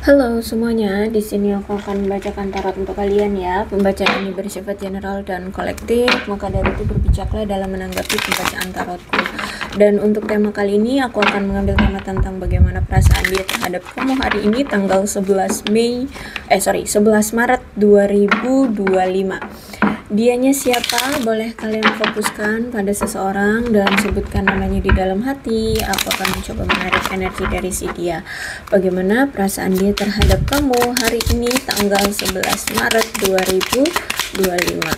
Halo semuanya, di sini aku akan membacakan tarot untuk kalian ya. Pembacaan ini bersifat general dan kolektif, maka dari itu berbijaklah dalam menanggapi pembacaan tarotku. Dan untuk tema kali ini aku akan mengambil tema tentang bagaimana perasaan dia terhadap kamu hari ini tanggal 11 Maret 2025. Dianya siapa? Boleh kalian fokuskan pada seseorang dan sebutkan namanya di dalam hati. Aku akan mencoba menarik energi dari si dia. Bagaimana perasaan dia terhadap kamu hari ini tanggal 11 Maret 2025.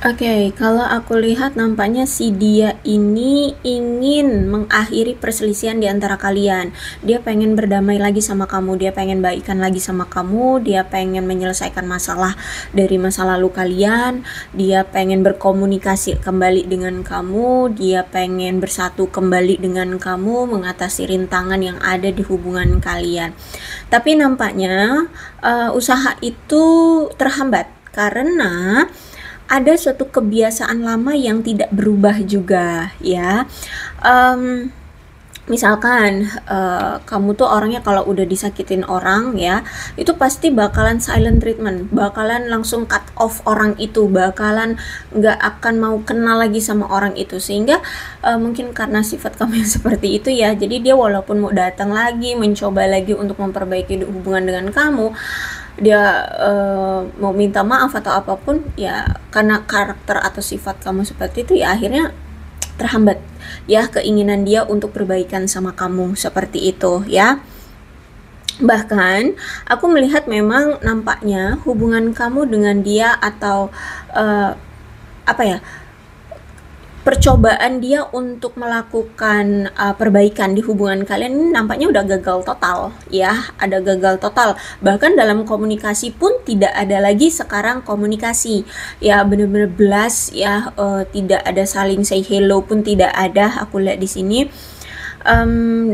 Oke, kalau aku lihat nampaknya si dia ini ingin mengakhiri perselisihan di antara kalian. Dia pengen berdamai lagi sama kamu, dia pengen baikan lagi sama kamu, dia pengen menyelesaikan masalah dari masa lalu kalian, dia pengen berkomunikasi kembali dengan kamu, dia pengen bersatu kembali dengan kamu, mengatasi rintangan yang ada di hubungan kalian. Tapi nampaknya usaha itu terhambat karena ada suatu kebiasaan lama yang tidak berubah juga ya. Misalkan kamu tuh orangnya kalau udah disakitin orang ya, itu pasti bakalan silent treatment, bakalan langsung cut off orang itu, bakalan nggak akan mau kenal lagi sama orang itu. Sehingga mungkin karena sifat kamu yang seperti itu ya, jadi dia walaupun mau datang lagi, mencoba lagi untuk memperbaiki hubungan dengan kamu, dia mau minta maaf atau apapun ya, karena karakter atau sifat kamu seperti itu ya, akhirnya terhambat ya keinginan dia untuk berbaikan sama kamu seperti itu ya. Bahkan aku melihat memang nampaknya hubungan kamu dengan dia atau apa ya, percobaan dia untuk melakukan perbaikan di hubungan kalian ini nampaknya udah gagal total ya, ada gagal total. Bahkan dalam komunikasi pun tidak ada lagi sekarang komunikasi ya, bener-bener blast ya, tidak ada saling say hello pun tidak ada aku lihat di sini.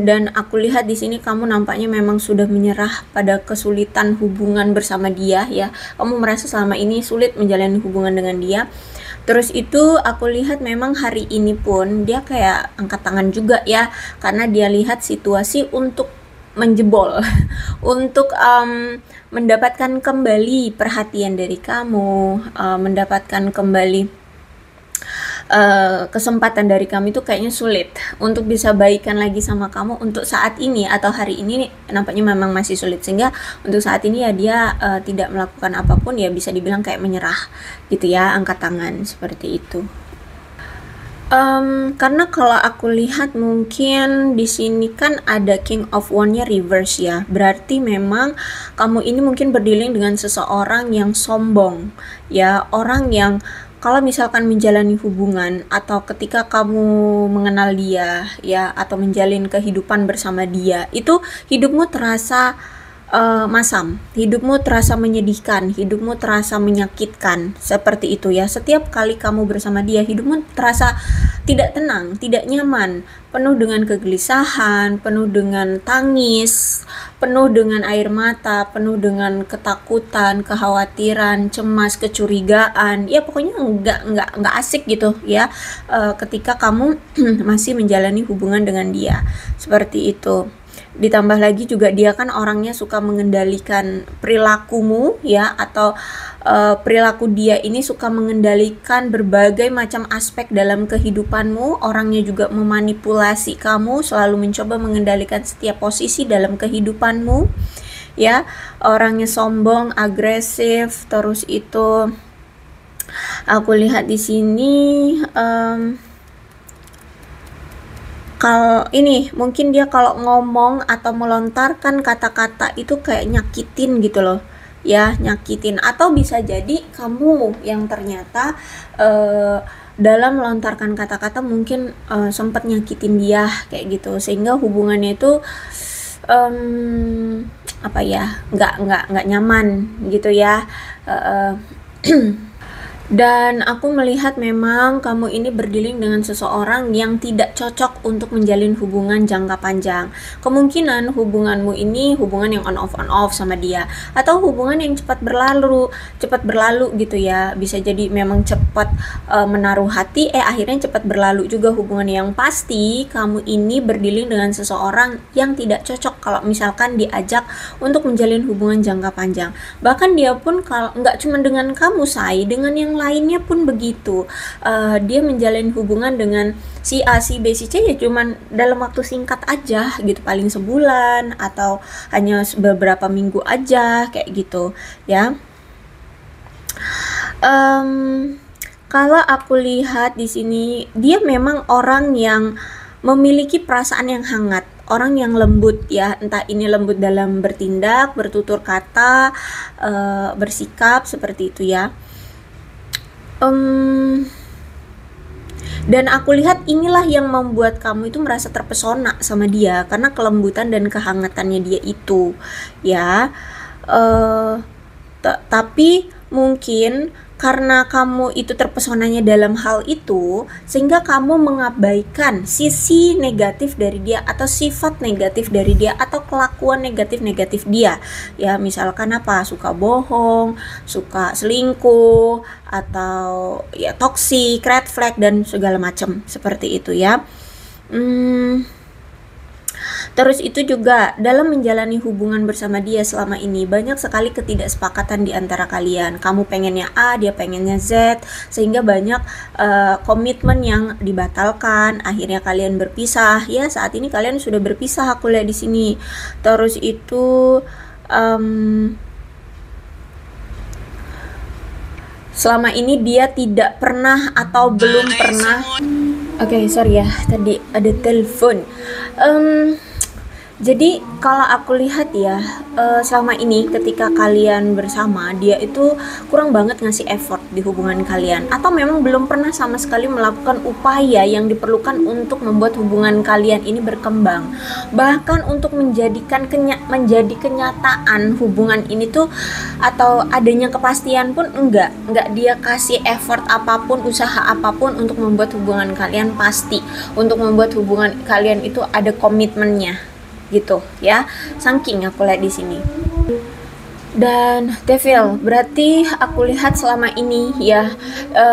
Dan aku lihat di sini kamu nampaknya memang sudah menyerah pada kesulitan hubungan bersama dia ya. Kamu merasa selama ini sulit menjalani hubungan dengan dia. Terus itu aku lihat memang hari ini pun dia kayak angkat tangan juga ya, karena dia lihat situasi untuk menjebol untuk mendapatkan kembali perhatian dari kamu, mendapatkan kembali kesempatan dari kami itu kayaknya sulit untuk bisa baikan lagi sama kamu untuk saat ini, atau hari ini nampaknya memang masih sulit. Sehingga untuk saat ini ya dia tidak melakukan apapun ya, bisa dibilang kayak menyerah gitu ya, angkat tangan seperti itu. Karena kalau aku lihat mungkin di sini kan ada King of Wand-nya reverse ya. Berarti memang kamu ini mungkin berdealing dengan seseorang yang sombong ya, orang yang kalau misalkan menjalani hubungan atau ketika kamu mengenal dia ya, atau menjalin kehidupan bersama dia, itu hidupmu terasa masam, hidupmu terasa menyedihkan, hidupmu terasa menyakitkan, seperti itu ya. Setiap kali kamu bersama dia, hidupmu terasa tidak tenang, tidak nyaman, penuh dengan kegelisahan, penuh dengan tangis, penuh dengan air mata, penuh dengan ketakutan, kekhawatiran, cemas, kecurigaan. Ya pokoknya nggak asik gitu ya, ketika kamu masih menjalani hubungan dengan dia, seperti itu. Ditambah lagi juga dia kan orangnya suka mengendalikan perilakumu ya, atau perilaku dia ini suka mengendalikan berbagai macam aspek dalam kehidupanmu. Orangnya juga memanipulasi kamu, selalu mencoba mengendalikan setiap posisi dalam kehidupanmu ya. Orangnya sombong, agresif. Terus itu aku lihat di sini Kalau ini mungkin dia kalau ngomong atau melontarkan kata-kata itu kayak nyakitin gitu loh, ya nyakitin. Atau bisa jadi kamu yang ternyata dalam melontarkan kata-kata mungkin sempat nyakitin dia kayak gitu, sehingga hubungannya itu apa ya, nggak nyaman gitu ya. Dan aku melihat memang kamu ini berdealing dengan seseorang yang tidak cocok untuk menjalin hubungan jangka panjang. Kemungkinan hubunganmu ini hubungan yang on off sama dia, atau hubungan yang cepat berlalu gitu ya. Bisa jadi memang cepat menaruh hati, akhirnya cepat berlalu juga hubungan. Yang pasti kamu ini berdealing dengan seseorang yang tidak cocok kalau misalkan diajak untuk menjalin hubungan jangka panjang. Bahkan dia pun kalau nggak cuma dengan kamu dengan yang lainnya pun begitu. Dia menjalin hubungan dengan si A, si B, si C ya cuman dalam waktu singkat aja gitu, paling sebulan atau hanya beberapa minggu aja kayak gitu ya. Kalau aku lihat di sini dia memang orang yang memiliki perasaan yang hangat, orang yang lembut ya, entah ini lembut dalam bertindak, bertutur kata, bersikap seperti itu ya. Dan aku lihat inilah yang membuat kamu itu merasa terpesona sama dia, karena kelembutan dan kehangatannya dia itu ya. Tapi mungkin karena kamu itu terpesonanya dalam hal itu, sehingga kamu mengabaikan sisi negatif dari dia, atau sifat negatif dari dia, atau kelakuan negatif dia ya. Misalkan apa, suka bohong, suka selingkuh, atau ya toxic, red flag, dan segala macam seperti itu ya. Terus itu juga dalam menjalani hubungan bersama dia selama ini banyak sekali ketidaksepakatan di antara kalian. Kamu pengennya A, dia pengennya Z, sehingga banyak komitmen yang dibatalkan. Akhirnya kalian berpisah. Ya, saat ini kalian sudah berpisah, aku lihat di sini. Terus itu selama ini dia tidak pernah atau belum pernah. Oke, sorry ya, tadi ada telepon. Jadi kalau aku lihat ya, selama ini ketika kalian bersama, dia itu kurang banget ngasih effort di hubungan kalian, atau memang belum pernah sama sekali melakukan upaya yang diperlukan untuk membuat hubungan kalian ini berkembang. Bahkan untuk menjadi kenyataan hubungan ini tuh, atau adanya kepastian pun enggak dia kasih effort apapun, usaha apapun untuk membuat hubungan kalian pasti, untuk membuat hubungan kalian itu ada komitmennya gitu ya. Saking aku lihat di sini. Dan Devil, berarti aku lihat selama ini ya,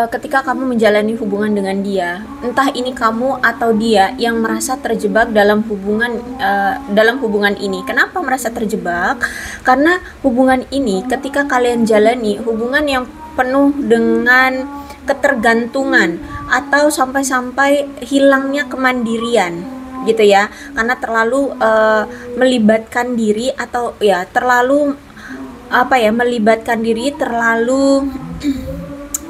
ketika kamu menjalani hubungan dengan dia, entah ini kamu atau dia yang merasa terjebak dalam hubungan ini. Kenapa merasa terjebak? Karena hubungan ini ketika kalian jalani hubungan yang penuh dengan ketergantungan, atau sampai-sampai hilangnya kemandirian gitu ya, karena terlalu melibatkan diri, atau ya terlalu melibatkan diri, terlalu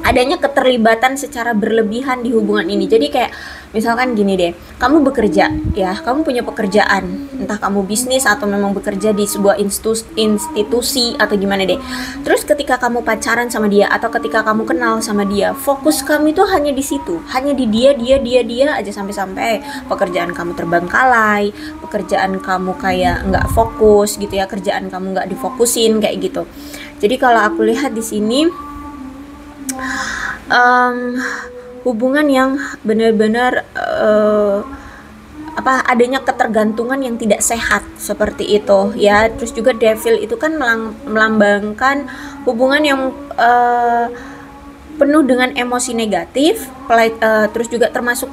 adanya keterlibatan secara berlebihan di hubungan ini. Jadi kayak misalkan gini deh, kamu bekerja ya, kamu punya pekerjaan, entah kamu bisnis atau memang bekerja di sebuah institusi atau gimana deh. Terus ketika kamu pacaran sama dia, atau ketika kamu kenal sama dia, fokus kamu itu hanya di situ, hanya di dia aja, sampai pekerjaan kamu terbengkalai, pekerjaan kamu kayak nggak fokus gitu ya, kerjaan kamu nggak difokusin kayak gitu. Jadi kalau aku lihat di sini hubungan yang benar-benar adanya ketergantungan yang tidak sehat seperti itu ya. Terus juga Devil itu kan melambangkan hubungan yang penuh dengan emosi negatif, terus juga termasuk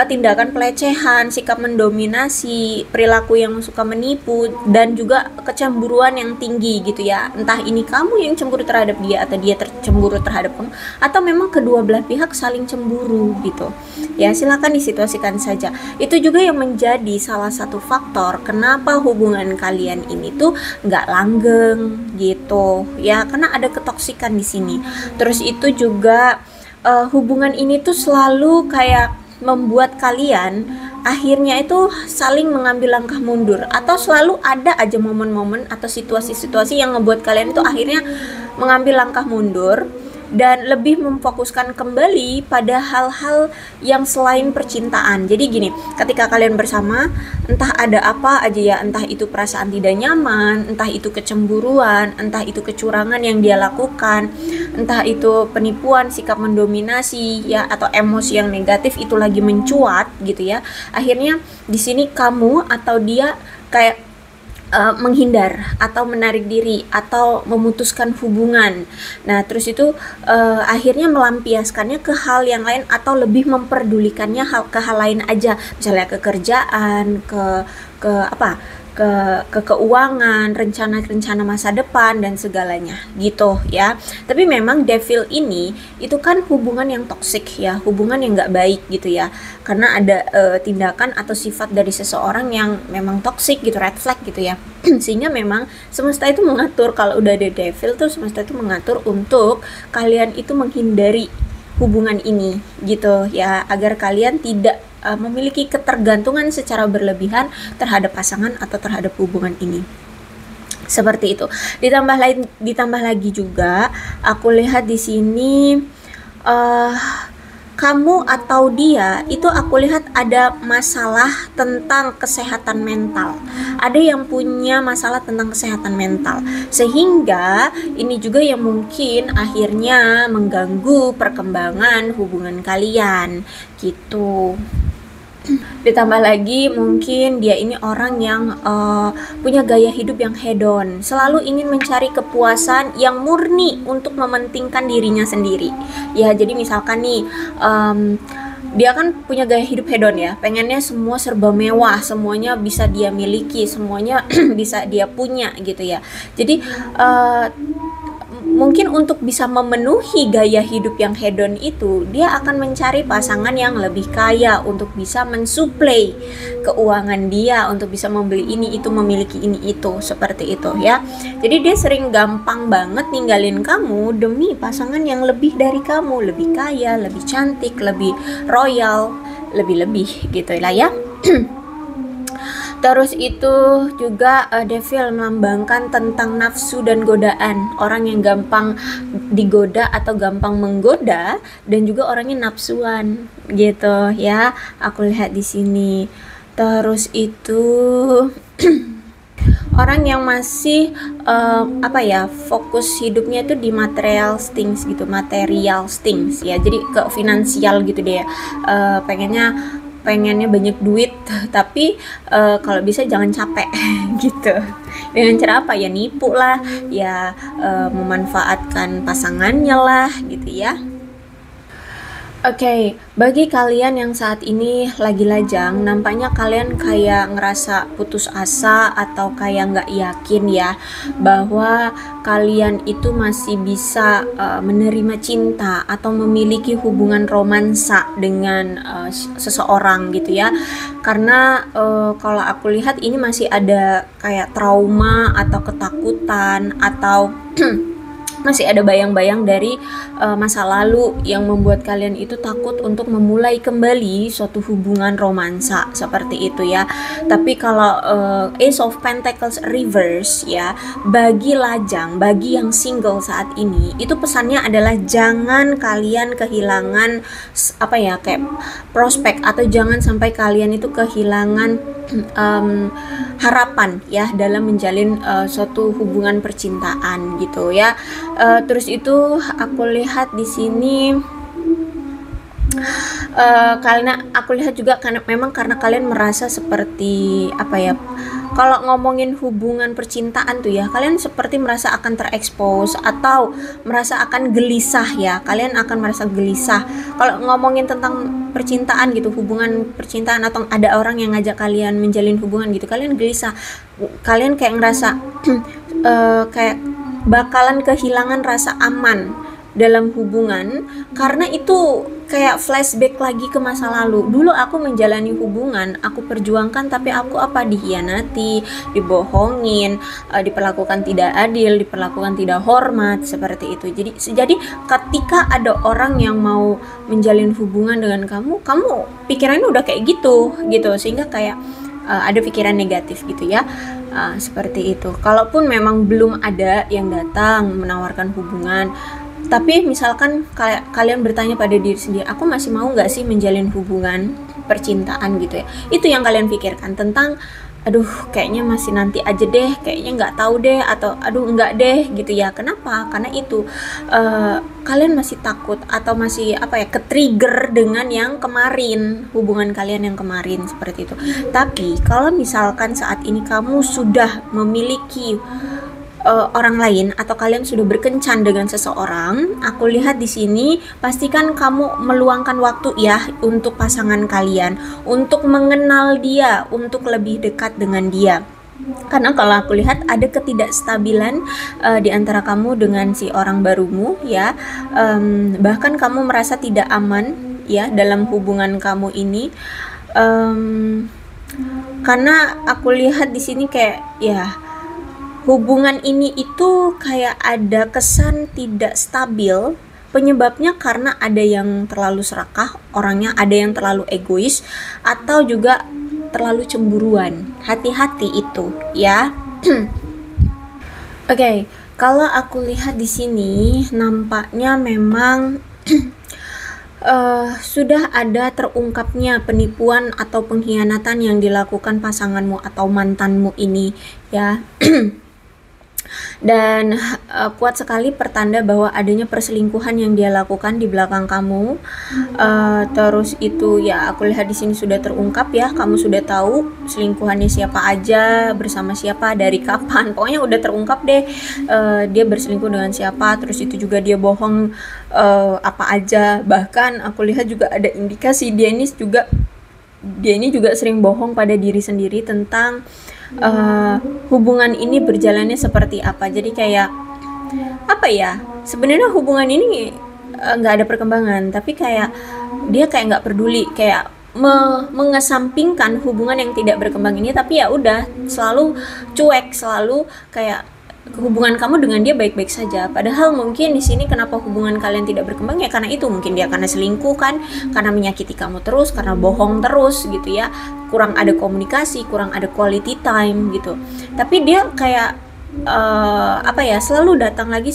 tindakan pelecehan, sikap mendominasi, perilaku yang suka menipu, dan juga kecemburuan yang tinggi gitu ya. Entah ini kamu yang cemburu terhadap dia, atau dia cemburu terhadap kamu, atau memang kedua belah pihak saling cemburu gitu ya. Silakan disituasikan saja. Itu juga yang menjadi salah satu faktor kenapa hubungan kalian ini tuh nggak langgeng gitu ya, karena ada ketoksikan di sini. Terus itu juga hubungan ini tuh selalu kayak membuat kalian akhirnya itu saling mengambil langkah mundur, atau selalu ada aja momen-momen atau situasi-situasi yang ngebuat kalian itu akhirnya mengambil langkah mundur dan lebih memfokuskan kembali pada hal-hal yang selain percintaan. Jadi gini, ketika kalian bersama, entah ada apa aja ya, entah itu perasaan tidak nyaman, entah itu kecemburuan, entah itu kecurangan yang dia lakukan, entah itu penipuan, sikap mendominasi ya, atau emosi yang negatif itu lagi mencuat gitu ya. Akhirnya di sini kamu atau dia kayak menghindar atau menarik diri atau memutuskan hubungan. Nah, terus itu akhirnya melampiaskannya ke hal yang lain atau lebih memperdulikannya ke hal lain aja, misalnya ke kerjaan, ke apa? Ke keuangan, rencana-rencana masa depan dan segalanya gitu ya. Tapi memang devil ini itu kan hubungan yang toksik ya, hubungan yang nggak baik gitu ya, karena ada tindakan atau sifat dari seseorang yang memang toksik gitu, red flag gitu ya. Sehingga memang semesta itu mengatur, kalau udah ada devil tuh semesta itu mengatur untuk kalian itu menghindari hubungan ini gitu ya, agar kalian tidak memiliki ketergantungan secara berlebihan terhadap pasangan atau terhadap hubungan ini. Seperti itu. Ditambah lagi juga aku lihat di sini kamu atau dia itu aku lihat ada masalah tentang kesehatan mental. Ada yang punya masalah tentang kesehatan mental, sehingga ini juga yang mungkin akhirnya mengganggu perkembangan hubungan kalian gitu. Ditambah lagi mungkin dia ini orang yang punya gaya hidup yang hedon, selalu ingin mencari kepuasan yang murni untuk mementingkan dirinya sendiri ya. Jadi misalkan nih dia kan punya gaya hidup hedon ya, pengennya semua serba mewah, semuanya bisa dia miliki, semuanya bisa dia punya gitu ya. Jadi mungkin untuk bisa memenuhi gaya hidup yang hedon itu, dia akan mencari pasangan yang lebih kaya untuk bisa mensuplai keuangan dia, untuk bisa membeli ini itu, memiliki ini itu, seperti itu ya. Jadi dia sering gampang banget ninggalin kamu demi pasangan yang lebih dari kamu, lebih kaya, lebih cantik, lebih royal, lebih-lebih gitu lah ya. Terus itu juga devil melambangkan tentang nafsu dan godaan, orang yang gampang digoda atau gampang menggoda, dan juga orangnya nafsuan gitu ya. Aku lihat di sini. Terus itu orang yang masih fokus hidupnya itu di material things gitu, material things ya. Jadi ke finansial gitu deh. Pengennya banyak duit, tapi kalau bisa jangan capek gitu. Dengan cara apa ya, nipu lah ya, memanfaatkan pasangannya lah gitu ya. Oke, bagi kalian yang saat ini lagi lajang, nampaknya kalian kayak ngerasa putus asa atau kayak nggak yakin ya bahwa kalian itu masih bisa menerima cinta atau memiliki hubungan romansa dengan seseorang gitu ya. Karena kalau aku lihat ini masih ada kayak trauma atau ketakutan atau masih ada bayang-bayang dari masa lalu yang membuat kalian itu takut untuk memulai kembali suatu hubungan romansa seperti itu ya. Tapi kalau Ace of Pentacles reverse ya, bagi lajang, bagi yang single saat ini, itu pesannya adalah jangan kalian kehilangan kayak prospek, atau jangan sampai kalian itu kehilangan harapan ya dalam menjalin suatu hubungan percintaan gitu ya. Terus itu aku lihat di sini karena aku lihat juga karena kalian merasa seperti kalau ngomongin hubungan percintaan tuh ya, kalian seperti merasa akan terekspos atau merasa akan gelisah ya. Kalian akan merasa gelisah kalau ngomongin tentang percintaan gitu, hubungan percintaan, atau ada orang yang ngajak kalian menjalin hubungan gitu, kalian gelisah. Kalian kayak ngerasa kayak bakalan kehilangan rasa aman dalam hubungan karena itu kayak flashback lagi ke masa lalu. Dulu aku menjalani hubungan, aku perjuangkan tapi aku apa dihianati, dibohongin, diperlakukan tidak adil, diperlakukan tidak hormat seperti itu. Jadi ketika ada orang yang mau menjalin hubungan dengan kamu, kamu pikirannya udah kayak gitu sehingga kayak ada pikiran negatif gitu ya. Seperti itu. Kalaupun memang belum ada yang datang menawarkan hubungan, tapi misalkan kalian bertanya pada diri sendiri, aku masih mau nggak sih menjalin hubungan percintaan gitu ya, itu yang kalian pikirkan tentang aduh kayaknya masih nanti aja deh, kayaknya nggak tahu deh, atau aduh nggak deh gitu ya. Kenapa? Karena itu kalian masih takut atau masih ke-trigger dengan yang kemarin, hubungan kalian yang kemarin seperti itu. Tapi kalau misalkan saat ini kamu sudah memiliki orang lain atau kalian sudah berkencan dengan seseorang, aku lihat di sini pastikan kamu meluangkan waktu ya untuk pasangan kalian, untuk mengenal dia, untuk lebih dekat dengan dia. Karena kalau aku lihat ada ketidakstabilan di antara kamu dengan si orang barumu ya, bahkan kamu merasa tidak aman ya dalam hubungan kamu ini. Karena aku lihat di sini kayak ya hubungan ini itu kayak ada kesan tidak stabil. Penyebabnya karena ada yang terlalu serakah orangnya, ada yang terlalu egois, atau juga terlalu cemburuan. Hati-hati itu ya. Oke, kalau aku lihat di sini nampaknya memang sudah ada terungkapnya penipuan atau pengkhianatan yang dilakukan pasanganmu atau mantanmu ini ya. Dan kuat sekali pertanda bahwa adanya perselingkuhan yang dia lakukan di belakang kamu. Terus itu ya aku lihat di sini sudah terungkap ya, kamu sudah tahu selingkuhannya siapa aja, bersama siapa, dari kapan, pokoknya udah terungkap deh dia berselingkuh dengan siapa. Terus itu juga dia bohong apa aja, bahkan aku lihat juga ada indikasi dia ini juga sering bohong pada diri sendiri tentang hubungan ini berjalannya seperti apa. Jadi kayak sebenarnya hubungan ini nggak ada perkembangan, tapi kayak dia kayak nggak peduli, kayak mengesampingkan hubungan yang tidak berkembang ini, tapi ya udah selalu cuek, selalu kayak hubungan kamu dengan dia baik-baik saja. Padahal mungkin di sini kenapa hubungan kalian tidak berkembang ya karena itu, mungkin dia karena selingkuh kan, karena menyakiti kamu terus, karena bohong terus gitu ya, kurang ada komunikasi, kurang ada quality time gitu. Tapi dia kayak selalu datang lagi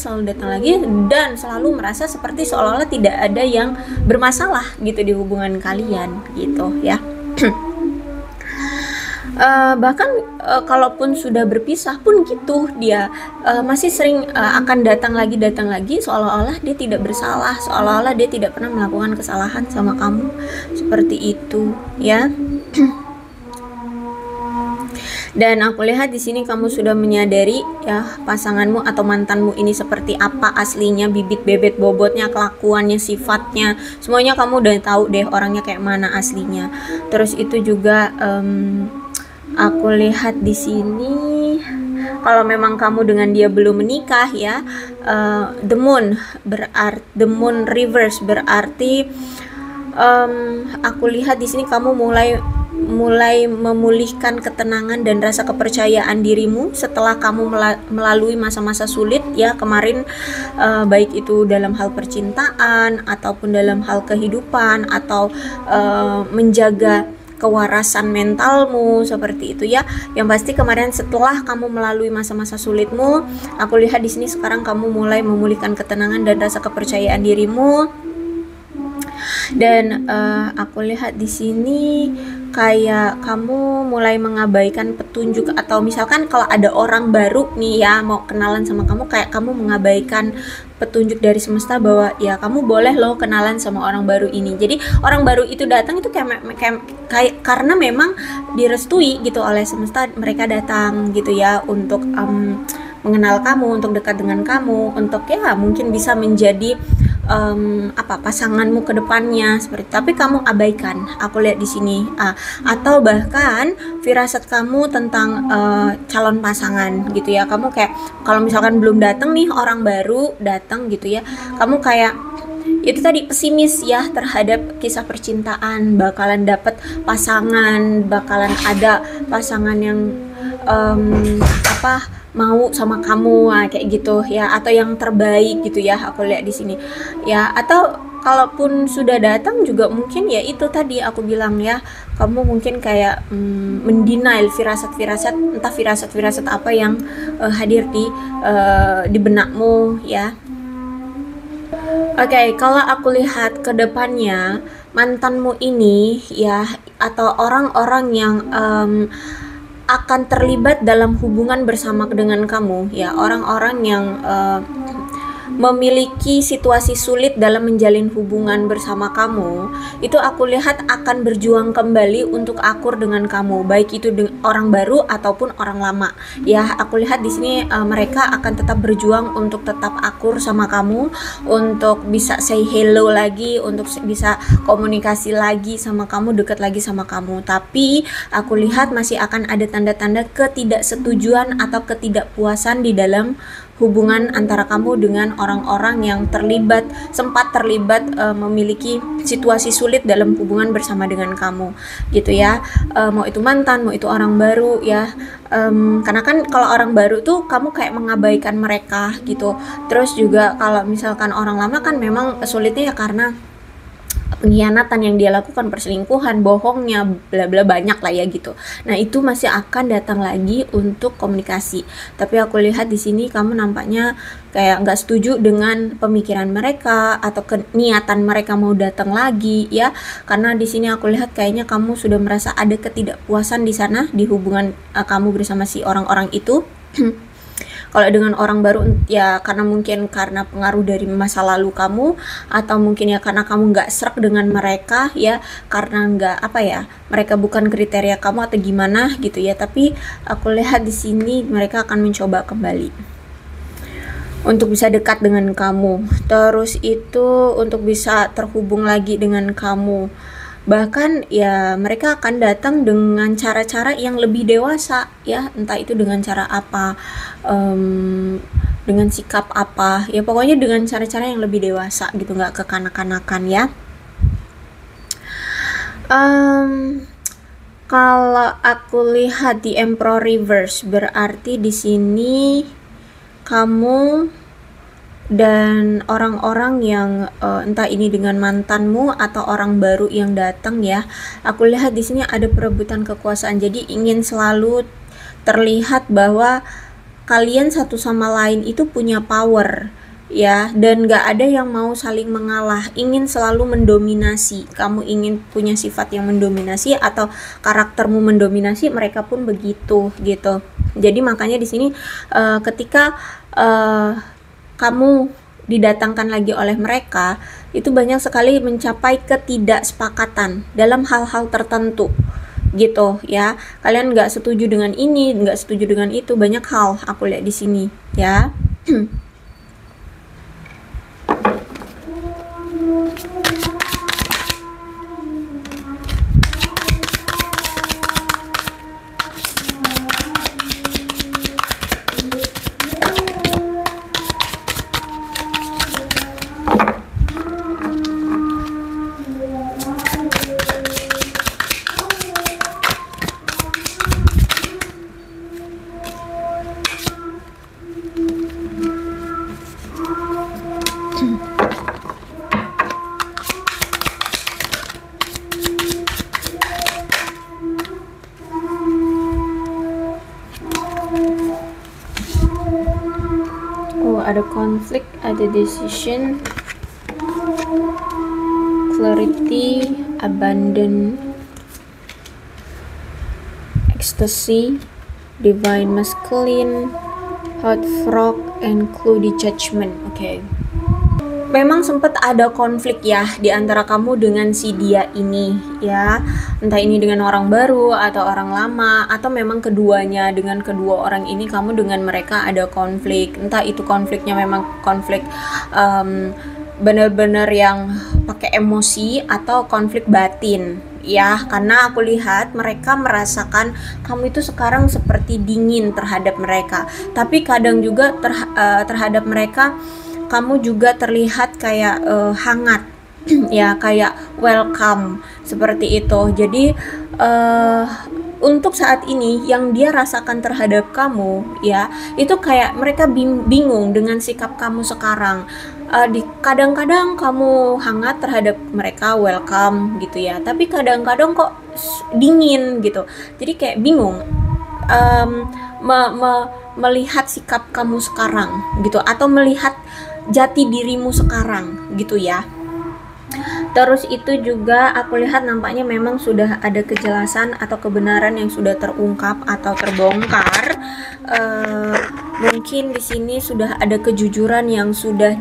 dan selalu merasa seperti seolah-olah tidak ada yang bermasalah gitu di hubungan kalian gitu ya. Bahkan kalaupun sudah berpisah pun gitu, dia masih sering akan datang lagi seolah-olah dia tidak bersalah, seolah-olah dia tidak pernah melakukan kesalahan sama kamu, seperti itu ya. Dan aku lihat di sini kamu sudah menyadari ya pasanganmu atau mantanmu ini seperti apa aslinya, bibit bebet bobotnya, kelakuannya, sifatnya, semuanya kamu udah tahu deh orangnya kayak mana aslinya. Terus itu juga aku lihat di sini kalau memang kamu dengan dia belum menikah ya, the moon reverse berarti aku lihat di sini kamu mulai memulihkan ketenangan dan rasa kepercayaan dirimu setelah kamu melalui masa-masa sulit ya kemarin, baik itu dalam hal percintaan ataupun dalam hal kehidupan atau menjaga kewarasan mentalmu seperti itu ya. Yang pasti kemarin setelah kamu melalui masa-masa sulitmu, aku lihat di sini sekarang kamu mulai memulihkan ketenangan dan rasa kepercayaan dirimu. Dan aku lihat di sini kayak kamu mulai mengabaikan petunjuk, atau misalkan kalau ada orang baru nih ya mau kenalan sama kamu, kayak kamu mengabaikan petunjuk dari semesta bahwa ya kamu boleh loh kenalan sama orang baru ini. Jadi orang baru itu datang itu kayak karena memang direstui gitu oleh semesta, mereka datang gitu ya untuk mengenal kamu, untuk dekat dengan kamu, untuk ya mungkin bisa menjadi pasanganmu ke depannya seperti, tapi kamu abaikan. Aku lihat di sini. Atau bahkan firasat kamu tentang calon pasangan gitu ya. Kamu kayak kalau misalkan belum datang nih, orang baru datang gitu ya, kamu kayak itu tadi pesimis ya terhadap kisah percintaan, bakalan dapet pasangan, bakalan ada pasangan yang mau sama kamu, kayak gitu ya, atau yang terbaik gitu ya, aku lihat di sini ya. Atau kalaupun sudah datang juga mungkin ya itu tadi aku bilang ya, kamu mungkin kayak mendenial firasat-firasat, entah firasat-firasat apa yang hadir di benakmu ya. Oke, kalau aku lihat ke depannya, mantanmu ini ya, atau orang-orang yang akan terlibat dalam hubungan bersama dengan kamu ya, orang-orang yang memiliki situasi sulit dalam menjalin hubungan bersama kamu, itu aku lihat akan berjuang kembali untuk akur dengan kamu, baik itu orang baru ataupun orang lama ya. Aku lihat di sini mereka akan tetap berjuang untuk tetap akur sama kamu, untuk bisa say hello lagi, untuk bisa komunikasi lagi sama kamu, dekat lagi sama kamu. Tapi aku lihat masih akan ada tanda-tanda ketidaksetujuan atau ketidakpuasan di dalam hubungan antara kamu dengan orang-orang yang sempat terlibat memiliki situasi sulit dalam hubungan bersama dengan kamu gitu ya. Mau itu mantan, mau itu orang baru ya. Karena kan kalau orang baru tuh kamu kayak mengabaikan mereka gitu. Terus juga kalau misalkan orang lama kan memang sulitnya ya karena pengkhianatan yang dia lakukan, perselingkuhan, bohongnya, bla bla, banyak lah ya gitu. Nah, itu masih akan datang lagi untuk komunikasi. Tapi aku lihat di sini kamu nampaknya kayak nggak setuju dengan pemikiran mereka atau niatan mereka mau datang lagi ya. Karena di sini aku lihat kayaknya kamu sudah merasa ada ketidakpuasan di sana di hubungan kamu bersama si orang-orang itu. Kalau dengan orang baru ya karena pengaruh dari masa lalu kamu, atau mungkin ya karena kamu nggak srek dengan mereka ya, karena nggak mereka bukan kriteria kamu atau gimana gitu ya. Tapi aku lihat di sini mereka akan mencoba kembali untuk bisa dekat dengan kamu, terus itu untuk bisa terhubung lagi dengan kamu. Bahkan ya mereka akan datang dengan cara-cara yang lebih dewasa ya, entah itu dengan cara apa, dengan sikap apa ya, pokoknya dengan cara-cara yang lebih dewasa gitu, nggak kekanak-kanakan ya. Kalau aku lihat di Emperor Reverse, berarti di sini kamu dan orang-orang yang entah ini dengan mantanmu atau orang baru yang datang ya. Aku lihat di sini ada perebutan kekuasaan. Jadi ingin selalu terlihat bahwa kalian satu sama lain itu punya power ya, dan gak ada yang mau saling mengalah, ingin selalu mendominasi. Kamu ingin punya sifat yang mendominasi atau karaktermu mendominasi, mereka pun begitu gitu. Jadi makanya di sini ketika kamu didatangkan lagi oleh mereka, itu banyak sekali mencapai ketidaksepakatan dalam hal-hal tertentu gitu ya. Kalian nggak setuju dengan ini, nggak setuju dengan itu, banyak hal aku lihat di sini ya. Ada konflik, ada decision, clarity, abandon, ecstasy, divine masculine, hot frog, and cloudy judgment. Oke. Memang sempat ada konflik ya di antara kamu dengan si dia ini ya, entah ini dengan orang baru atau orang lama, atau memang keduanya. Dengan kedua orang ini kamu dengan mereka ada konflik, entah itu konfliknya memang konflik bener-bener yang pakai emosi atau konflik batin ya, karena aku lihat mereka merasakan kamu itu sekarang seperti dingin terhadap mereka, tapi kadang juga terhadap mereka kamu juga terlihat kayak hangat ya, kayak welcome seperti itu. Jadi untuk saat ini yang dia rasakan terhadap kamu ya, itu kayak mereka bingung dengan sikap kamu sekarang. Kadang-kadang kamu hangat terhadap mereka, welcome gitu ya, tapi kadang-kadang kok dingin gitu. Jadi kayak bingung melihat sikap kamu sekarang gitu, atau melihat jati dirimu sekarang gitu ya. Terus itu juga aku lihat nampaknya memang sudah ada kejelasan atau kebenaran yang sudah terungkap atau terbongkar. Mungkin di sini sudah ada kejujuran yang sudah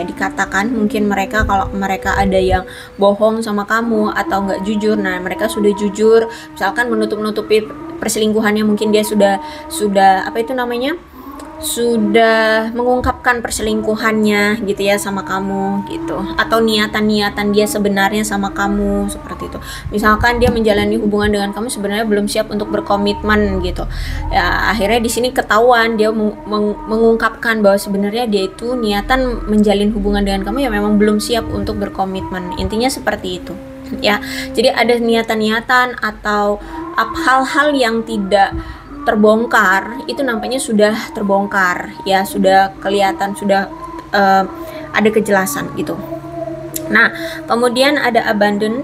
dikatakan. Mungkin mereka, kalau mereka ada yang bohong sama kamu atau nggak jujur, nah mereka sudah jujur. Misalkan menutup-nutupi perselingkuhannya, mungkin dia sudah sudah mengungkapkan perselingkuhannya gitu ya sama kamu gitu, atau niatan-niatan dia sebenarnya sama kamu seperti itu. Misalkan dia menjalani hubungan dengan kamu sebenarnya belum siap untuk berkomitmen gitu ya, akhirnya di sini ketahuan dia mengungkapkan bahwa sebenarnya dia itu niatan menjalin hubungan dengan kamu ya, memang belum siap untuk berkomitmen, intinya seperti itu ya. Jadi ada niatan-niatan atau hal-hal yang tidak terbongkar, itu nampaknya sudah terbongkar ya, sudah kelihatan, sudah ada kejelasan gitu. Nah, kemudian ada abandon.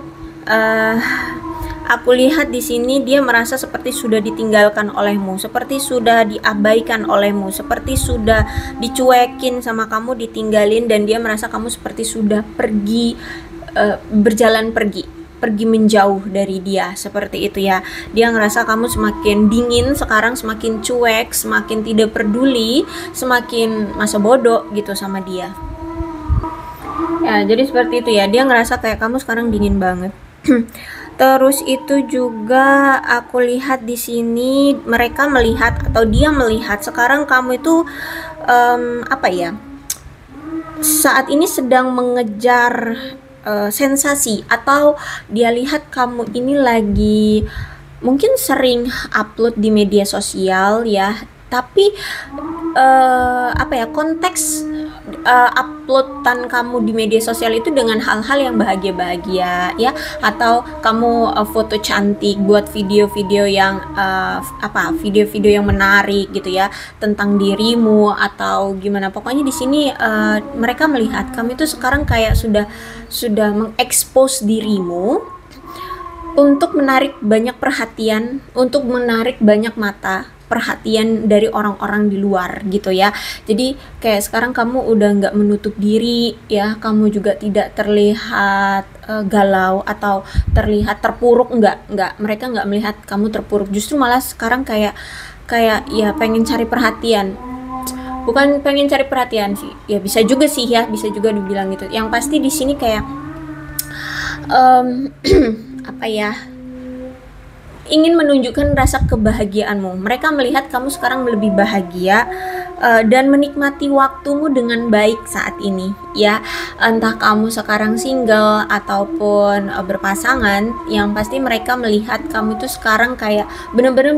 Aku lihat di sini dia merasa seperti sudah ditinggalkan olehmu, seperti sudah diabaikan olehmu, seperti sudah dicuekin sama kamu, ditinggalin, dan dia merasa kamu seperti sudah pergi, berjalan pergi menjauh dari dia, seperti itu ya. Dia ngerasa kamu semakin dingin sekarang, semakin cuek, semakin tidak peduli, semakin masa bodoh gitu sama dia ya. Jadi seperti itu ya, dia ngerasa kayak kamu sekarang dingin banget. Terus itu juga aku lihat di sini mereka melihat, atau dia melihat sekarang kamu itu saat ini sedang mengejar sensasi, atau dia lihat kamu ini lagi mungkin sering upload di media sosial ya, tapi konteks uploadan kamu di media sosial itu dengan hal-hal yang bahagia-bahagia ya, atau kamu foto cantik buat video-video yang video-video yang menarik gitu ya, tentang dirimu atau gimana. Pokoknya di sini mereka melihat kamu itu sekarang kayak sudah mengekspos dirimu untuk menarik banyak perhatian, untuk menarik banyak mata perhatian dari orang-orang di luar gitu ya. Jadi kayak sekarang kamu udah nggak menutup diri ya, kamu juga tidak terlihat galau atau terlihat terpuruk, nggak, mereka nggak melihat kamu terpuruk, justru malah sekarang kayak ya pengen cari perhatian. Bukan pengen cari perhatian sih ya, bisa juga sih ya, bisa juga dibilang gitu. Yang pasti di sini kayak ingin menunjukkan rasa kebahagiaanmu. Mereka melihat kamu sekarang lebih bahagia dan menikmati waktumu dengan baik saat ini ya. Entah kamu sekarang single ataupun berpasangan, yang pasti mereka melihat kamu itu sekarang kayak benar-benar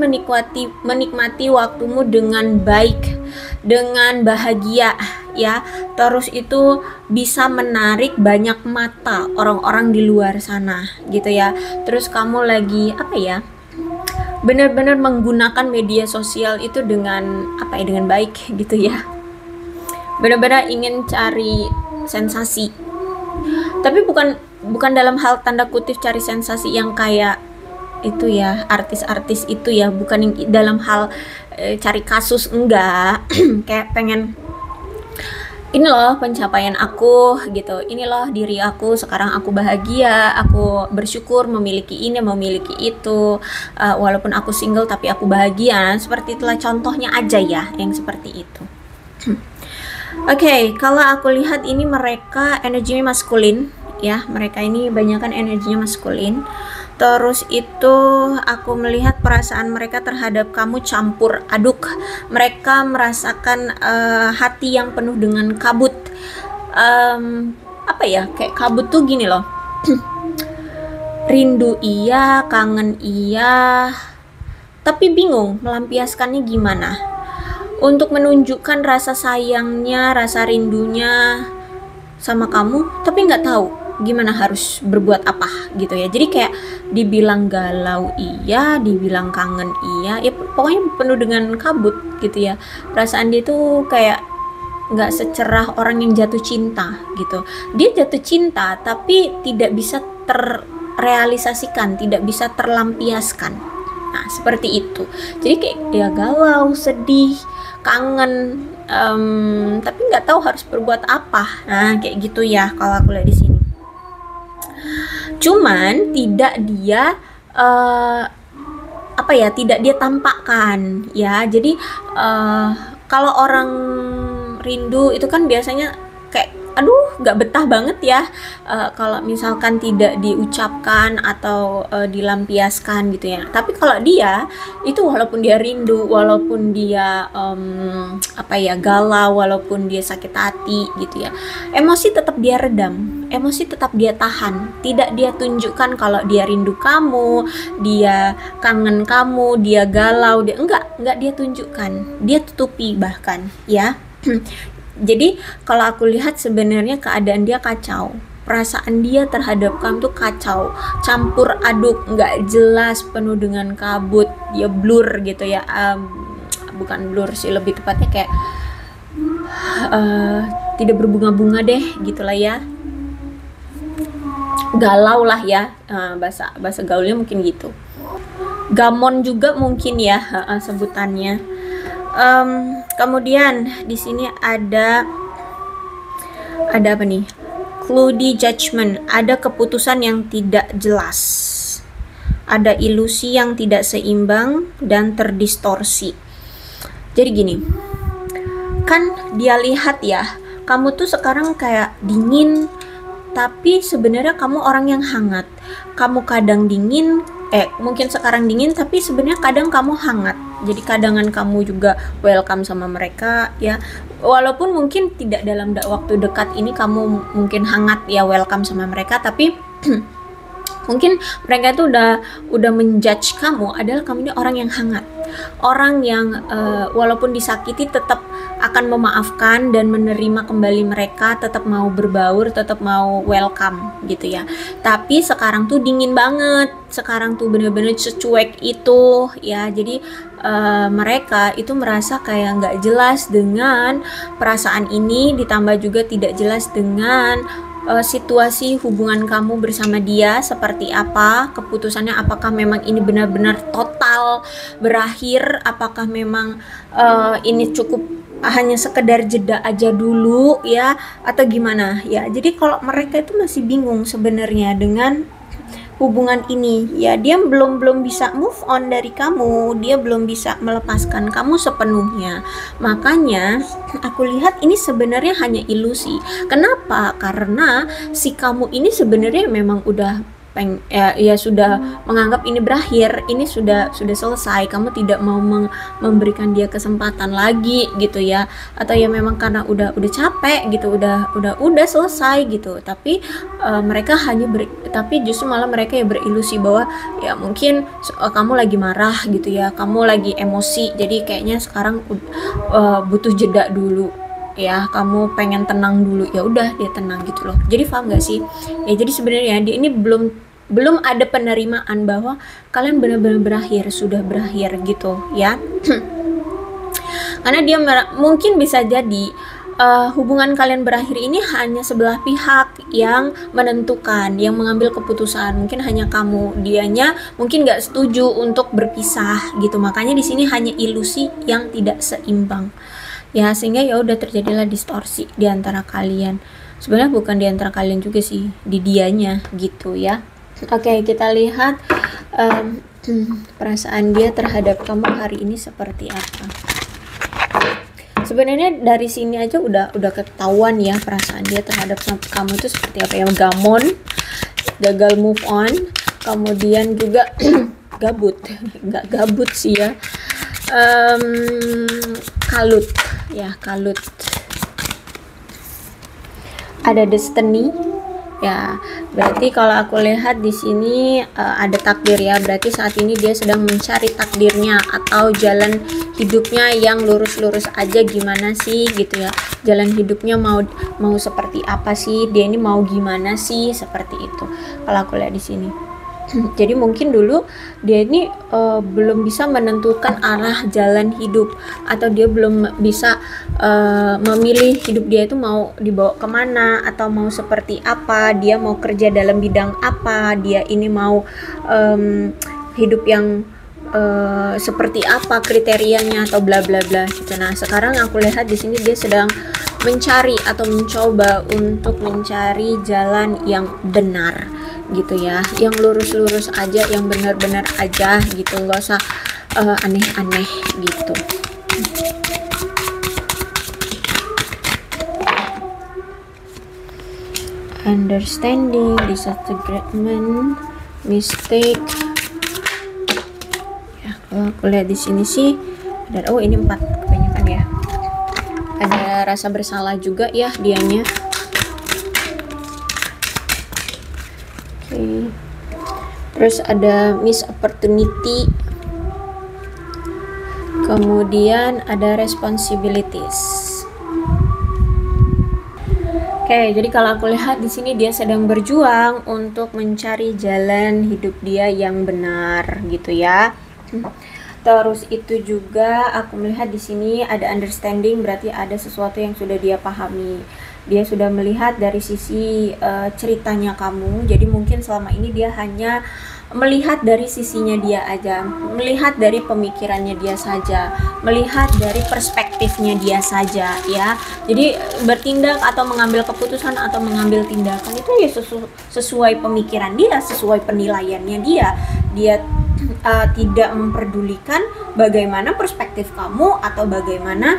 menikmati waktumu dengan baik, dengan bahagia ya. Terus itu bisa menarik banyak mata orang-orang di luar sana gitu ya. Terus kamu lagi benar-benar menggunakan media sosial itu dengan dengan baik gitu ya. Benar-benar ingin cari sensasi, tapi bukan dalam hal tanda kutip cari sensasi yang kayak itu ya, artis-artis itu ya, bukan yang dalam hal cari kasus, enggak. Kayak pengen, ini loh pencapaian aku gitu, ini loh diri aku sekarang, aku bahagia, aku bersyukur memiliki ini, memiliki itu, walaupun aku single tapi aku bahagia. Seperti itulah contohnya aja ya, yang seperti itu. Oke, kalau aku lihat ini mereka energinya maskulin ya, mereka ini banyakkan energinya maskulin. Terus itu aku melihat perasaan mereka terhadap kamu campur aduk. Mereka merasakan hati yang penuh dengan kabut, Apa ya, kayak kabut tuh gini loh. Rindu iya, kangen iya, tapi bingung melampiaskannya gimana. Untuk menunjukkan rasa sayangnya, rasa rindunya sama kamu, tapi nggak tahu gimana harus berbuat apa gitu ya. Jadi kayak dibilang galau iya, dibilang kangen iya, ya pokoknya penuh dengan kabut gitu ya. Perasaan dia tuh kayak nggak secerah orang yang jatuh cinta gitu. Dia jatuh cinta tapi tidak bisa terrealisasikan, tidak bisa terlampiaskan. Nah, seperti itu. Jadi kayak dia galau, sedih, kangen, tapi nggak tahu harus berbuat apa. Nah, kayak gitu ya kalau aku lihat di sini. Cuman tidak dia apa ya, tidak dia tampakkan ya. Jadi kalau orang rindu itu kan biasanya kayak aduh nggak betah banget ya kalau misalkan tidak diucapkan atau dilampiaskan gitu ya. Tapi kalau dia itu walaupun dia rindu, walaupun dia apa ya, galau, walaupun dia sakit hati gitu ya, emosi tetap dia redam, emosi tetap dia tahan, tidak dia tunjukkan kalau dia rindu kamu, dia kangen kamu, dia galau, dia enggak dia tunjukkan, dia tutupi bahkan ya. Jadi kalau aku lihat sebenarnya keadaan dia kacau, perasaan dia terhadap kamu tuh kacau, campur aduk, nggak jelas, penuh dengan kabut, dia blur gitu ya. Bukan blur sih, lebih tepatnya kayak tidak berbunga-bunga deh gitulah ya, galau lah ya, bahasa gaulnya mungkin gitu, gamon juga mungkin ya sebutannya. Kemudian di sini ada apa nih? Cloudy judgment, ada keputusan yang tidak jelas, ada ilusi yang tidak seimbang dan terdistorsi. Jadi gini, kan dia lihat ya, kamu tuh sekarang kayak dingin, tapi sebenarnya kamu orang yang hangat. Kamu kadang dingin, mungkin sekarang dingin, tapi sebenarnya kadang kamu hangat. Jadi kadangan kamu juga welcome sama mereka ya. Walaupun mungkin tidak dalam waktu dekat ini kamu mungkin hangat ya, welcome sama mereka, tapi mungkin mereka itu udah menjudge kamu adalah kamu ini orang yang hangat, orang yang walaupun disakiti tetap akan memaafkan dan menerima kembali mereka, tetap mau berbaur, tetap mau welcome gitu ya. Tapi sekarang tuh dingin banget, sekarang tuh bener-bener secuek itu ya. Jadi mereka itu merasa kayak nggak jelas dengan perasaan ini, ditambah juga tidak jelas dengan situasi hubungan kamu bersama dia seperti apa, keputusannya apakah memang ini benar-benar total berakhir, apakah memang ini cukup hanya sekedar jeda aja dulu ya, atau gimana ya. Jadi kalau mereka itu masih bingung sebenarnya dengan hubungan ini ya, dia belum bisa move on dari kamu, dia belum bisa melepaskan kamu sepenuhnya. Makanya aku lihat ini sebenarnya hanya ilusi. Kenapa? Karena si kamu ini sebenarnya memang udah ya sudah menganggap ini berakhir, ini sudah selesai, kamu tidak mau memberikan dia kesempatan lagi gitu ya, atau ya memang karena udah capek gitu, udah selesai gitu. Tapi mereka tapi justru malah mereka ya berilusi bahwa ya mungkin kamu lagi marah gitu ya, kamu lagi emosi, jadi kayaknya sekarang butuh jeda dulu ya, kamu pengen tenang dulu, ya udah dia tenang gitu loh. Jadi paham gak sih ya? Jadi sebenarnya dia ini belum ada penerimaan bahwa kalian benar-benar berakhir, sudah berakhir gitu ya. Karena dia mungkin bisa jadi hubungan kalian berakhir ini hanya sebelah pihak yang menentukan, yang mengambil keputusan. Mungkin hanya kamu, dianya mungkin nggak setuju untuk berpisah gitu. Makanya di sini hanya ilusi yang tidak seimbang ya, sehingga ya udah terjadilah distorsi di antara kalian. Sebenarnya bukan di antara kalian juga sih, di dianya gitu ya. Oke, kita lihat perasaan dia terhadap kamu hari ini seperti apa. Sebenarnya dari sini aja udah ketahuan ya perasaan dia terhadap kamu itu seperti apa ya. Gamon, gagal move on, kemudian juga gabut, nggak gabut sih ya, kalut ya, kalut. ada destiny. Ya, berarti kalau aku lihat di sini ada takdir ya. Berarti saat ini dia sedang mencari takdirnya atau jalan hidupnya yang lurus-lurus aja, gimana sih gitu ya. Jalan hidupnya mau seperti apa sih? Dia ini mau gimana sih? Seperti itu. Kalau aku lihat di sini. Jadi mungkin dulu dia ini belum bisa menentukan arah jalan hidup, atau dia belum bisa memilih hidup dia itu mau dibawa kemana atau mau seperti apa, dia mau kerja dalam bidang apa, dia ini mau hidup yang seperti apa kriterianya atau bla bla bla gitu. Nah sekarang aku lihat di sini dia sedang mencari atau mencoba untuk mencari jalan yang benar gitu ya, yang lurus-lurus aja, yang benar-benar aja gitu, nggak usah aneh-aneh gitu. Understanding, disagreement, mistake. Ya, kalau aku lihat di sini sih ada, oh ini 4 kebanyakan ya. Ada rasa bersalah juga ya dianya. Oke. Terus ada miss opportunity. Kemudian ada responsibilities. Oke, jadi kalau aku lihat di sini dia sedang berjuang untuk mencari jalan hidup dia yang benar gitu ya. Terus itu juga aku melihat di sini ada understanding, berarti ada sesuatu yang sudah dia pahami. Dia sudah melihat dari sisi ceritanya kamu. Jadi mungkin selama ini dia hanya melihat dari sisinya dia aja, melihat dari pemikirannya dia saja, melihat dari perspektifnya dia saja ya. Jadi bertindak atau mengambil keputusan atau mengambil tindakan itu ya sesuai pemikiran dia, sesuai penilaiannya dia. Dia tidak memperdulikan bagaimana perspektif kamu atau bagaimana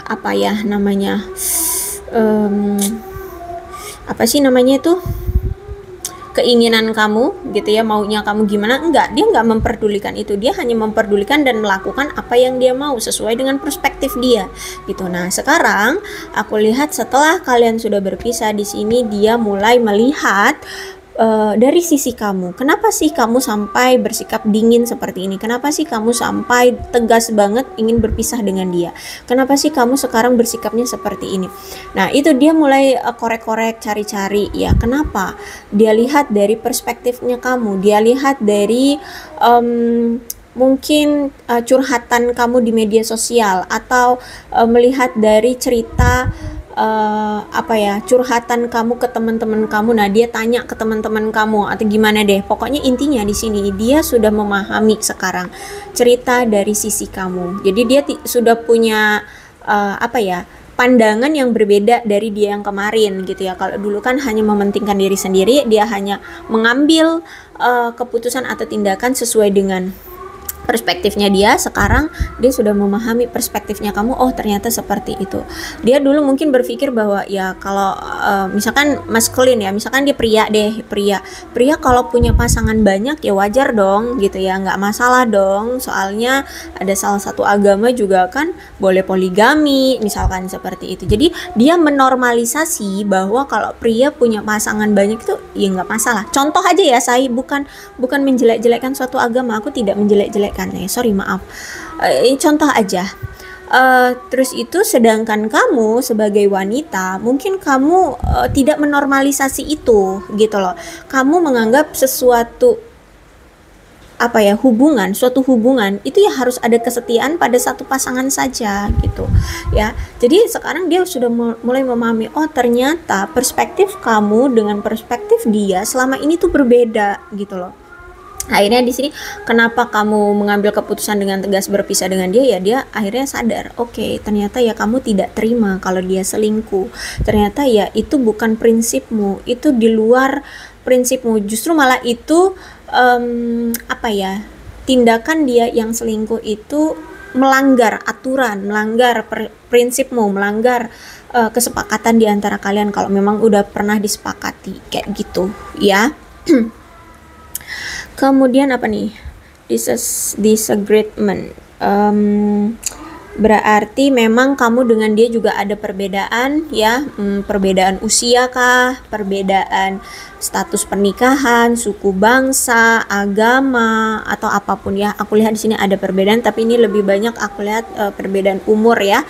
apa ya namanya, apa sih namanya itu, keinginan kamu gitu ya, maunya kamu gimana. Enggak, dia nggak memperdulikan itu, dia hanya memperdulikan dan melakukan apa yang dia mau sesuai dengan perspektif dia gitu. Nah sekarang aku lihat setelah kalian sudah berpisah di sini, dia mulai melihat dari sisi kamu. Kenapa sih kamu sampai bersikap dingin seperti ini? Kenapa sih kamu sampai tegas banget ingin berpisah dengan dia? Kenapa sih kamu sekarang bersikapnya seperti ini? Nah itu dia mulai korek-korek, cari-cari ya. Kenapa? Dia lihat dari perspektifnya kamu. Dia lihat dari mungkin curhatan kamu di media sosial, atau melihat dari cerita curhatan kamu ke teman-teman kamu. Nah dia tanya ke teman-teman kamu atau gimana deh, pokoknya intinya di sini dia sudah memahami sekarang cerita dari sisi kamu. Jadi dia sudah punya pandangan yang berbeda dari dia yang kemarin gitu ya. Kalau dulu kan hanya mementingkan diri sendiri, dia hanya mengambil keputusan atau tindakan sesuai dengan perspektifnya dia. Sekarang dia sudah memahami perspektifnya kamu. Oh ternyata seperti itu. Dia dulu mungkin berpikir bahwa ya kalau misalkan maskulin ya, misalkan dia pria kalau punya pasangan banyak ya wajar dong gitu ya, nggak masalah dong, soalnya ada salah satu agama juga kan boleh poligami misalkan seperti itu. Jadi dia menormalisasi bahwa kalau pria punya pasangan banyak itu ya nggak masalah. Contoh aja ya, saya bukan menjelek-jelekkan suatu agama, aku tidak menjelek-jelekkan maaf, contoh aja. Terus itu sedangkan kamu sebagai wanita mungkin kamu tidak menormalisasi itu gitu loh. Kamu menganggap sesuatu suatu hubungan itu ya harus ada kesetiaan pada satu pasangan saja gitu ya. Jadi sekarang dia sudah mulai memahami, oh ternyata perspektif kamu dengan perspektif dia selama ini tuh berbeda gitu loh. Akhirnya di sini kenapa kamu mengambil keputusan dengan tegas berpisah dengan dia, ya dia akhirnya sadar, oke, ternyata ya kamu tidak terima kalau dia selingkuh. Ternyata ya itu bukan prinsipmu, itu di luar prinsipmu. Justru malah itu tindakan dia yang selingkuh itu melanggar aturan, melanggar prinsipmu, melanggar kesepakatan di antara kalian kalau memang udah pernah disepakati kayak gitu ya. Kemudian apa nih? Disagreement. Berarti memang kamu dengan dia juga ada perbedaan ya, perbedaan usia kah, perbedaan status pernikahan, suku bangsa, agama, atau apapun ya. Aku lihat di sini ada perbedaan, tapi ini lebih banyak aku lihat perbedaan umur ya.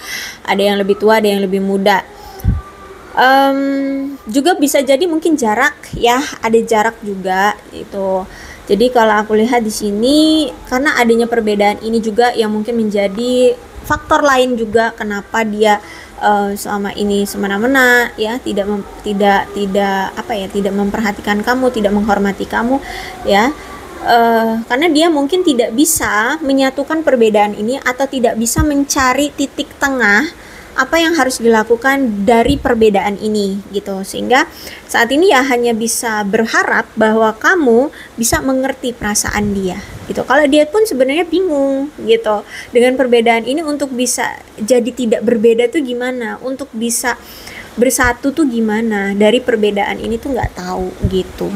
Ada yang lebih tua, ada yang lebih muda. Juga bisa jadi mungkin jarak ya, ada jarak juga itu. Jadi kalau aku lihat di sini karena adanya perbedaan ini juga yang mungkin menjadi faktor lain juga kenapa dia selama ini semena-mena ya, tidak memperhatikan kamu, tidak menghormati kamu ya. Karena dia mungkin tidak bisa menyatukan perbedaan ini atau tidak bisa mencari titik tengah apa yang harus dilakukan dari perbedaan ini gitu, sehingga saat ini ya hanya bisa berharap bahwa kamu bisa mengerti perasaan dia gitu. Kalau dia pun sebenarnya bingung gitu dengan perbedaan ini, untuk bisa jadi tidak berbeda tuh gimana, untuk bisa bersatu tuh gimana, dari perbedaan ini tuh nggak tahu gitu.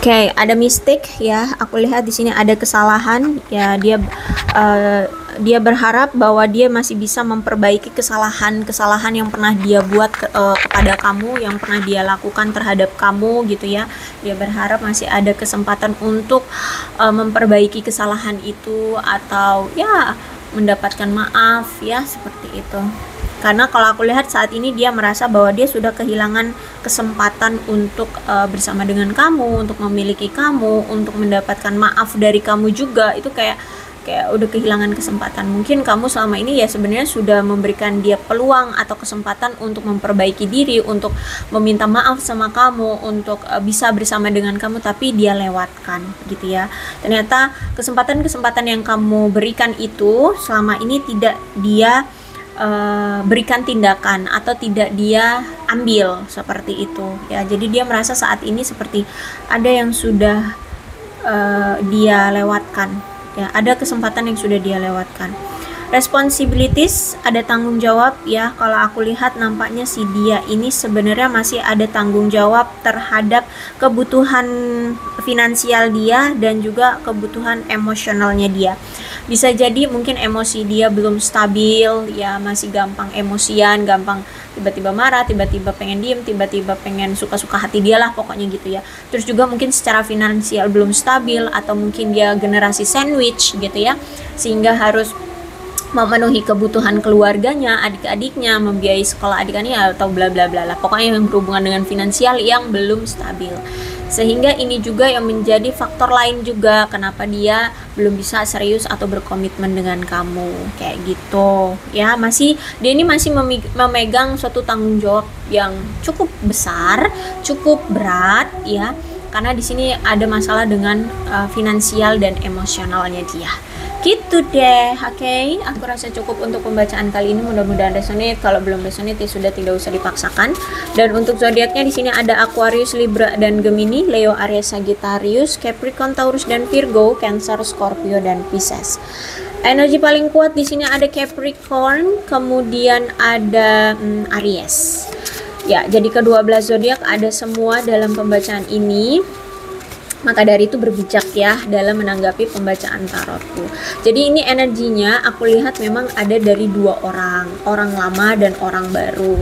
Oke, ada mistake ya. Aku lihat di sini ada kesalahan ya. Dia berharap bahwa dia masih bisa memperbaiki kesalahan yang pernah dia buat kepada kamu, yang pernah dia lakukan terhadap kamu gitu ya. Dia berharap masih ada kesempatan untuk memperbaiki kesalahan itu, atau ya mendapatkan maaf ya, seperti itu. Karena kalau aku lihat saat ini dia merasa bahwa dia sudah kehilangan kesempatan untuk bersama dengan kamu, untuk memiliki kamu, untuk mendapatkan maaf dari kamu juga. Itu kayak udah kehilangan kesempatan. Mungkin kamu selama ini ya sebenarnya sudah memberikan dia peluang atau kesempatan untuk memperbaiki diri, untuk meminta maaf sama kamu, untuk bisa bersama dengan kamu, tapi dia lewatkan gitu ya. Ternyata kesempatan-kesempatan yang kamu berikan itu selama ini tidak dia berikan tindakan atau tidak dia ambil, seperti itu ya. Jadi dia merasa saat ini seperti ada yang sudah dia lewatkan ya, ada kesempatan yang sudah dia lewatkan. Responsibilities, ada tanggung jawab ya. Kalau aku lihat nampaknya si dia ini sebenarnya masih ada tanggung jawab terhadap kebutuhan finansial dia dan juga kebutuhan emosionalnya dia. Bisa jadi mungkin emosi dia belum stabil ya, masih gampang emosian, gampang tiba-tiba marah, tiba-tiba pengen diem, tiba-tiba pengen suka-suka hati dia lah pokoknya gitu ya. Terus juga mungkin secara finansial belum stabil, atau mungkin dia generasi sandwich gitu ya, sehingga harus memenuhi kebutuhan keluarganya, adik-adiknya, membiayai sekolah adik-adiknya, atau bla bla bla lah. Pokoknya yang berhubungan dengan finansial yang belum stabil. Sehingga ini juga yang menjadi faktor lain juga kenapa dia belum bisa serius atau berkomitmen dengan kamu, kayak gitu. Ya, dia ini masih memegang suatu tanggung jawab yang cukup besar, cukup berat ya. Karena di sini ada masalah dengan finansial dan emosionalnya dia. Gitu deh, oke. Aku rasa cukup untuk pembacaan kali ini. Mudah-mudahan resonate. Kalau belum resonate ya sudah, tidak usah dipaksakan. Dan untuk zodiaknya di sini ada Aquarius, Libra, dan Gemini, Leo, Aries, Sagittarius, Capricorn, Taurus, dan Virgo, Cancer, Scorpio, dan Pisces. Energi paling kuat di sini ada Capricorn, kemudian ada Aries. Ya, jadi ke-12 zodiak ada semua dalam pembacaan ini. Maka dari itu berbijak ya dalam menanggapi pembacaan tarotku. Jadi ini energinya aku lihat memang ada dari dua orang lama dan orang baru.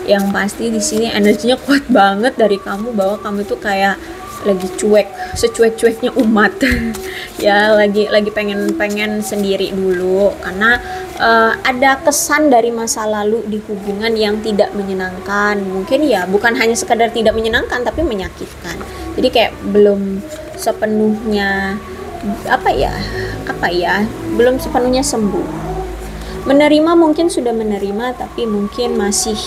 Yang pasti di sini energinya kuat banget dari kamu, bahwa kamu tuh kayak lagi cuek, secuek-cueknya umat. Ya, lagi pengen sendiri dulu karena ada kesan dari masa lalu di hubungan yang tidak menyenangkan. Mungkin ya bukan hanya sekadar tidak menyenangkan tapi menyakitkan. Jadi kayak belum sepenuhnya belum sepenuhnya sembuh. Menerima mungkin sudah menerima, tapi mungkin masih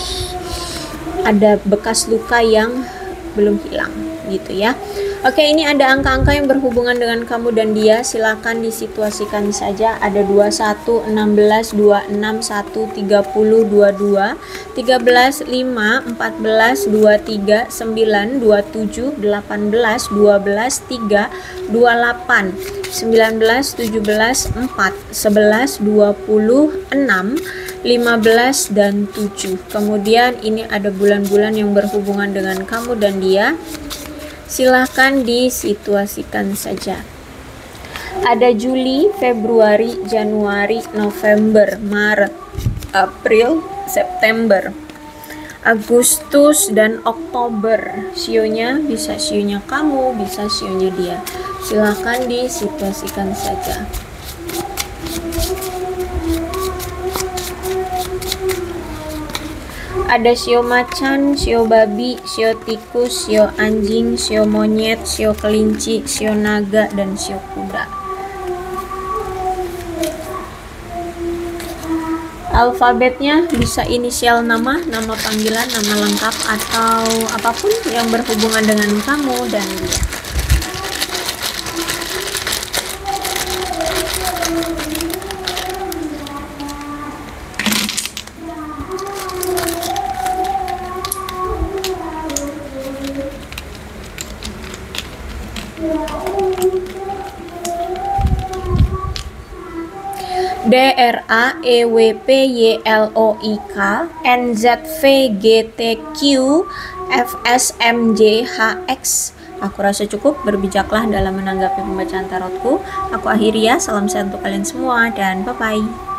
ada bekas luka yang belum hilang gitu ya. Oke, ini ada angka-angka yang berhubungan dengan kamu dan dia. Silakan disituasikan saja. Ada 21, 16, 26, 1, 30, 22, 13, 5, 14, 23, 9, 27, 18, 12, 3, 28, 19, 17, 4, 11, 26, 15, dan 7. Kemudian ini ada bulan-bulan yang berhubungan dengan kamu dan dia. Silahkan disituasikan saja. Ada Juli, Februari, Januari, November, Maret, April, September, Agustus, dan Oktober. Sionya bisa sionya kamu, bisa sionya dia. Silahkan disituasikan saja. Ada sio macan, sio babi, sio tikus, sio anjing, sio monyet, sio kelinci, sio naga, dan sio kuda. Alfabetnya bisa inisial nama, nama panggilan, nama lengkap, atau apapun yang berhubungan dengan kamu dan dia. DRAEWPYLOIK NZVGTQ FSMJHX. Aku rasa cukup, berbijaklah dalam menanggapi pembacaan tarotku. Aku akhiri ya, salam sehat untuk kalian semua dan bye-bye.